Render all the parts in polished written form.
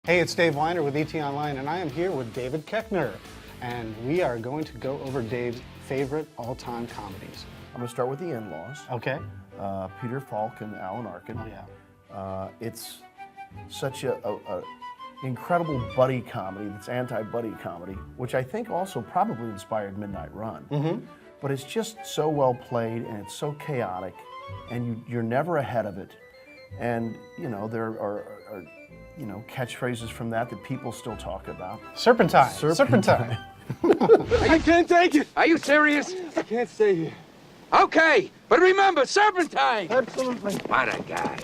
Hey, it's Dave Weiner with ETonline, and I am here with David Koechner, and we are going to go over Dave's favorite all-time comedies. I'm going to start with the In-Laws. Okay. Peter Falk and Alan Arkin. Oh, yeah. It's such a incredible buddy comedy that's anti-buddy comedy, which I think also probably inspired Midnight Run. Mm-hmm. But it's just so well played, and it's so chaotic, and you're never ahead of it. And, you know, there are catchphrases from that people still talk about. Serpentine. Serpentine. I can't take it. Are you serious? I can't stay here. Okay, but remember, Serpentine. Absolutely. What a guy.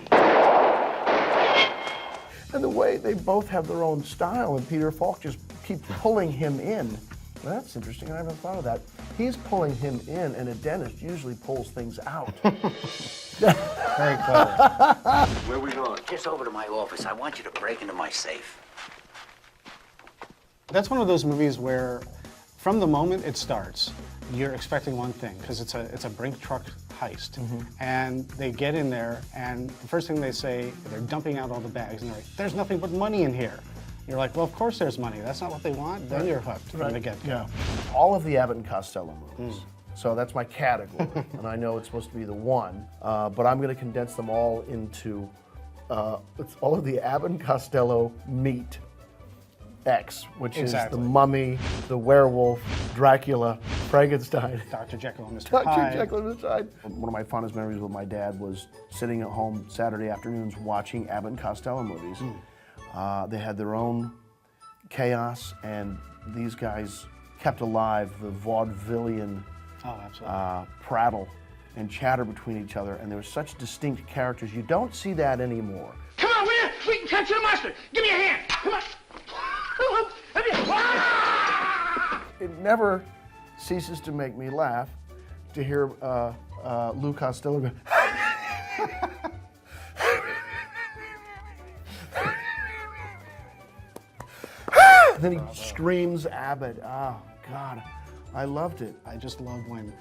And the way they both have their own style, and Peter Falk just keeps pulling him in. Well, that's interesting. I haven't thought of that. He's pulling him in, and a dentist usually pulls things out. Very clever. Where we going? Just over to my office. I want you to break into my safe. That's one of those movies where, from the moment it starts, you're expecting one thing, because it's a brink truck heist. Mm-hmm. And they get in there, and the first thing they say, they're dumping out all the bags, and they're like, there's nothing but money in here. You're like, well, of course there's money. That's not what they want. Then you're hooked from the get-go. Yeah. All of the Abbott and Costello movies. So that's my category, and I know it's supposed to be the one, but I'm going to condense them all into it's all of the Abbott and Costello meet X, which is the Mummy, the Werewolf, Dracula, Frankenstein, Dr. Jekyll and Mr. Hyde. Dr. Jekyll and Mr. Hyde. One of my fondest memories with my dad was sitting at home Saturday afternoons watching Abbott and Costello movies. They had their own chaos, and these guys kept alive the vaudevillian prattle and chatter between each other, and they were such distinct characters. You don't see that anymore. Come on, will you? We can catch the mustard. Give me a hand. Come on. It never ceases to make me laugh to hear Lou Costello go, then he screams Abbott. Oh, God. I loved it. I just love when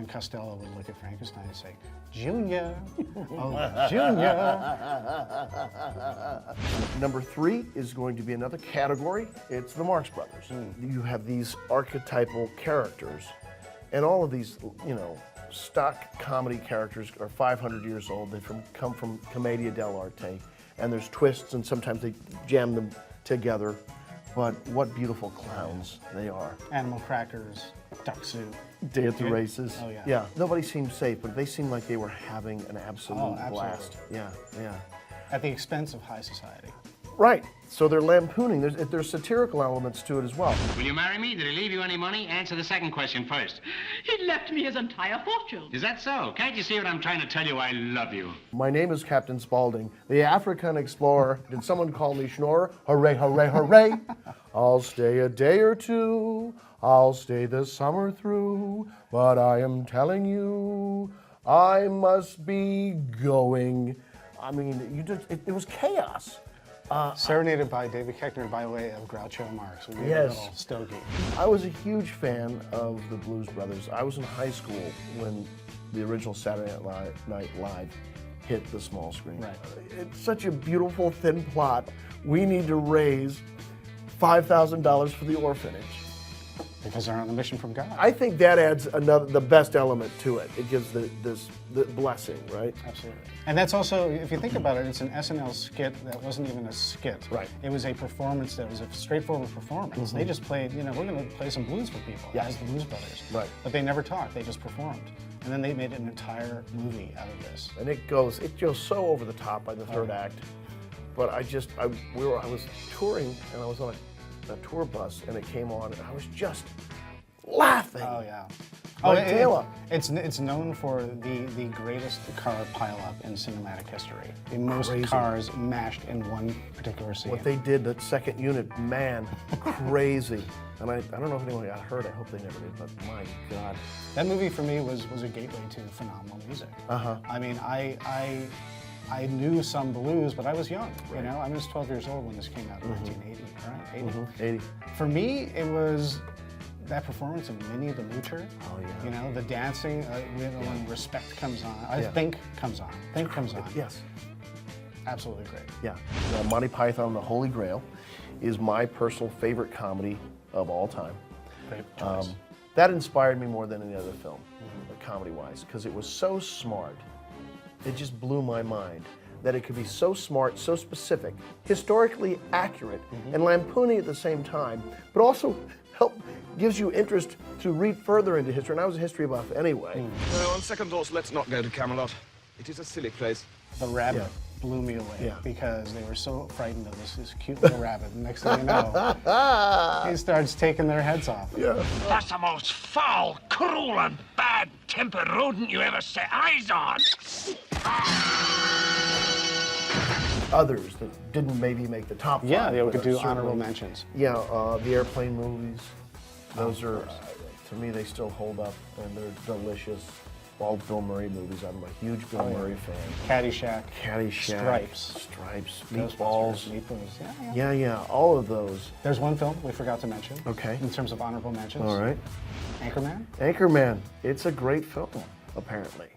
Costello would look at Frankenstein and say, Junior, oh, Junior. Number 3 is going to be another category. It's the Marx Brothers. You have these archetypal characters, and all of these, stock comedy characters are 500 years old. They come from Commedia dell'arte, and there's twists, and sometimes they jam them together. But what beautiful clowns they are. Animal crackers, duck soup. Day at the races. Oh, yeah. Yeah, nobody seemed safe, but they seemed like they were having an absolute blast. Yeah, yeah. At the expense of high society. Right, so they're lampooning. There's satirical elements to it as well. Will you marry me? Did he leave you any money? Answer the second question first. He left me his entire fortune. Is that so? Can't you see what I'm trying to tell you? I love you. My name is Captain Spaulding, the African explorer. Did someone call me Schnorr? Hooray, hooray, hooray. I'll stay a day or two. I'll stay the summer through. But I am telling you, I must be going. I mean, it was chaos. Serenaded by David Koechner by way of Groucho Marx. Yes. Stogie. I was a huge fan of the Blues Brothers. I was in high school when the original Saturday Night Live hit the small screen. Right. It's such a beautiful, thin plot. We need to raise $5,000 for the orphanage. Because they're on a mission from God. I think that adds the best element to it. It gives the blessing, right? Absolutely. And that's also, if you think about it, it's an SNL skit that wasn't even a skit. Right. It was a performance that was a straightforward performance. They just played, we're going to play some blues for people as the Blues Brothers. Right. But they never talked, they just performed. And then they made an entire movie out of this. And it goes so over the top by the third act. But I was touring, and I was on a tour bus, and it came on, and I was just laughing. Oh, yeah. It's known for the greatest car pileup in cinematic history. The most cars mashed in one particular scene. What they did, that second unit, man, crazy. And I don't know if anyone got hurt. I hope they never did, but my God. That movie for me was a gateway to phenomenal music. I mean, I knew some blues, but I was young. Right. I was 12 years old when this came out in 1980, right? 80. For me, it was that performance of Minnie the Moocher. Oh, yeah. The dancing, when Respect comes on. Think comes on. Yes. Absolutely great. Yeah. Monty Python and the Holy Grail is my personal favorite comedy of all time. Great choice. That inspired me more than any other film, comedy-wise, because it was so smart. It just blew my mind that it could be so smart, so specific, historically accurate, and lampooning at the same time, but also gives you interest to read further into history. And I was a history buff anyway. Well, on second thoughts, let's not go to Camelot. It is a silly place. The rabbit blew me away Yeah. because they were so frightened of this cute little rabbit. And next thing you know, he starts taking their heads off. Yeah. That's the most foul, cruel, and bad-tempered rodent you ever set eyes on. Others that didn't maybe make the top 5. Yeah, we could but do certainly- honorable mentions. Yeah, the airplane movies. Those are, to me, they still hold up, and they're delicious. All Bill Murray movies. I'm a huge Bill Murray fan. Caddyshack. Caddyshack. Stripes. Meatballs. Meatballs. Yeah, all of those. There's one film we forgot to mention. Okay. In terms of honorable mentions. All right. Anchorman. Anchorman. It's a great film, apparently.